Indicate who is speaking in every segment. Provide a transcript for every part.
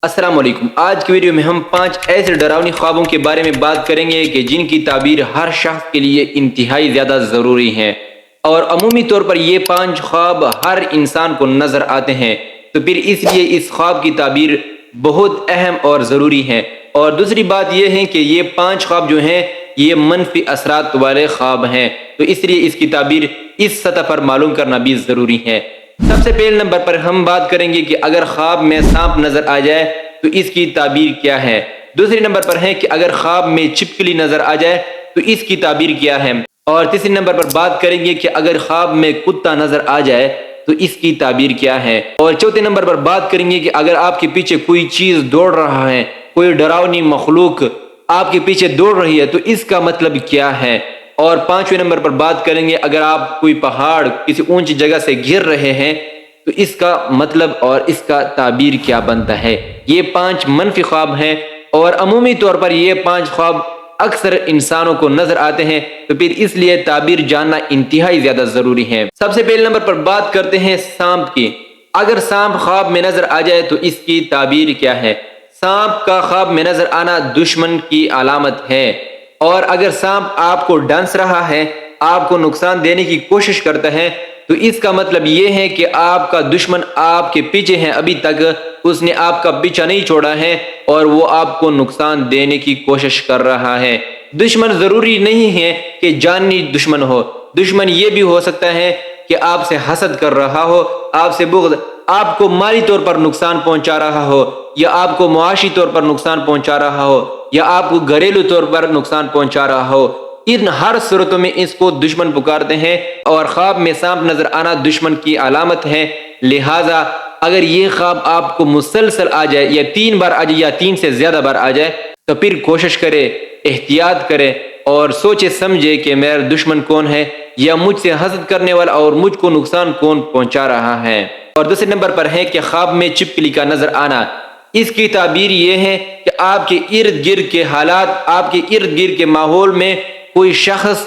Speaker 1: السلام علیکم۔ آج کی ویڈیو میں ہم 5 ایسے ڈراؤنی خوابوں کے بارے میں بات کریں گے کہ جن کی تعبیر ہر شخص کے لیے انتہائی زیادہ ضروری ہے، اور عمومی طور پر یہ 5 خواب ہر انسان کو نظر آتے ہیں، تو پھر اس لیے اس خواب کی تعبیر بہت اہم اور ضروری ہے۔ اور دوسری بات یہ ہے کہ یہ 5 خواب جو ہیں یہ منفی اثرات والے خواب ہیں، تو اس لیے اس کی تعبیر اس سطح پر معلوم کرنا بھی ضروری ہے۔ سب سے پہلے نمبر پر ہم بات کریں گے کہ اگر خواب میں سانپ نظر آ جائے تو اس کی تعبیر کیا ہے۔ دوسرے نمبر پر ہے کہ اگر خواب میں چھپکلی نظر آ جائے تو اس کی تعبیر کیا ہے۔ اور تیسرے نمبر پر بات کریں گے کہ اگر خواب میں کتا نظر آ جائے تو اس کی تعبیر کیا ہے۔ اور چوتھے نمبر پر بات کریں گے کہ اگر آپ کے پیچھے کوئی چیز دوڑ رہا ہے، کوئی ڈراؤنی مخلوق آپ کے پیچھے دوڑ رہی ہے تو اس کا مطلب کیا ہے۔ اور پانچویں نمبر پر بات کریں گے اگر آپ کوئی پہاڑ کسی اونچی جگہ سے گر رہے ہیں تو اس کا مطلب اور اس کا تعبیر کیا بنتا ہے۔ یہ 5 منفی خواب ہیں، اور عمومی طور پر یہ 5 خواب اکثر انسانوں کو نظر آتے ہیں، تو پھر اس لیے تعبیر جاننا انتہائی زیادہ ضروری ہے۔ سب سے پہلے نمبر پر بات کرتے ہیں سانپ کی۔ اگر سانپ خواب میں نظر آ جائے تو اس کی تعبیر کیا ہے۔ سانپ کا خواب میں نظر آنا دشمن کی علامت ہے، اور اگر سانپ آپ کو ڈنس رہا ہے، آپ کو نقصان دینے کی کوشش کرتا ہے، تو اس کا مطلب یہ ہے کہ آپ کا دشمن آپ کے پیچھے ہے، ابھی تک اس نے آپ کا پیچھا نہیں چھوڑا ہے اور وہ آپ کو نقصان دینے کی کوشش کر رہا ہے۔ دشمن ضروری نہیں ہے کہ جانی دشمن ہو، دشمن یہ بھی ہو سکتا ہے کہ آپ سے حسد کر رہا ہو، آپ سے بغض، آپ کو مالی طور پر نقصان پہنچا رہا ہو، یا آپ کو معاشی طور پر نقصان پہنچا رہا ہو، یا آپ کو گھریلو طور پر نقصان پہنچا رہا ہو۔ ان ہر صورتوں میں اس کو دشمن پکارتے ہیں، اور خواب میں سانپ نظر آنا دشمن کی علامت ہے۔ لہٰذا اگر یہ خواب آپ کو مسلسل آ جائے، یا 3 بار آ جائے، یا 3 سے زیادہ بار آ جائے، تو پھر کوشش کرے، احتیاط کرے اور سوچے سمجھے کہ میرا دشمن کون ہے، یا مجھ سے حسد کرنے والا اور مجھ کو نقصان کون پہنچا رہا ہے۔ اور دوسرے نمبر پر ہے کہ خواب میں چھپکلی کا نظر آنا۔ اس کی تعبیر یہ ہے کہ آپ کے ارد گرد کے حالات، آپ کے ارد گرد کے ماحول میں کوئی شخص،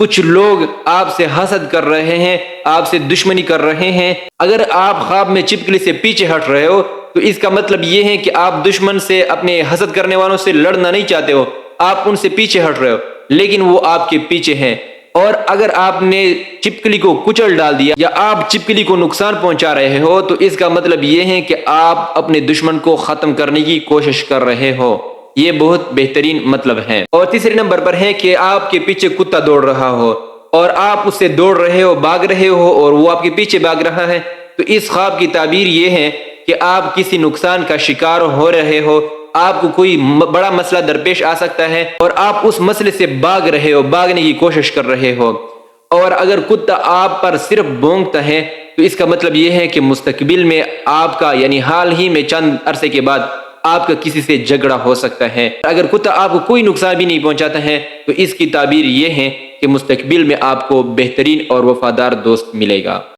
Speaker 1: کچھ لوگ آپ سے حسد کر رہے ہیں، آپ سے دشمنی کر رہے ہیں۔ اگر آپ خواب میں چھپکلی سے پیچھے ہٹ رہے ہو تو اس کا مطلب یہ ہے کہ آپ دشمن سے، اپنے حسد کرنے والوں سے لڑنا نہیں چاہتے ہو، آپ ان سے پیچھے ہٹ رہے ہو، لیکن وہ آپ کے پیچھے ہیں۔ اور اگر آپ نے چھپکلی کو کچل ڈال دیا، یا آپ چھپکلی کو نقصان پہنچا رہے ہو، تو اس کا مطلب یہ ہے کہ آپ اپنے دشمن کو ختم کرنے کی کوشش کر رہے ہو۔ یہ بہت بہترین مطلب ہے۔ اور تیسرے نمبر پر ہے کہ آپ کے پیچھے کتا دوڑ رہا ہو، اور آپ اس سے دوڑ رہے ہو، بھاگ رہے ہو، اور وہ آپ کے پیچھے بھاگ رہا ہے، تو اس خواب کی تعبیر یہ ہے کہ آپ کسی نقصان کا شکار ہو رہے ہو، آپ کو کوئی بڑا مسئلہ درپیش آ سکتا ہے، اور آپ اس مسئلے سے بھاگ رہے ہو، بھاگنے کی کوشش کر رہے ہو۔ اور اگر کتا آپ پر صرف بھونکتا ہے تو اس کا مطلب یہ ہے کہ مستقبل میں آپ کا، یعنی حال ہی میں چند عرصے کے بعد آپ کا کسی سے جھگڑا ہو سکتا ہے۔ اگر کتا آپ کو کوئی نقصان بھی نہیں پہنچاتا ہے تو اس کی تعبیر یہ ہے کہ مستقبل میں آپ کو بہترین اور وفادار دوست ملے گا۔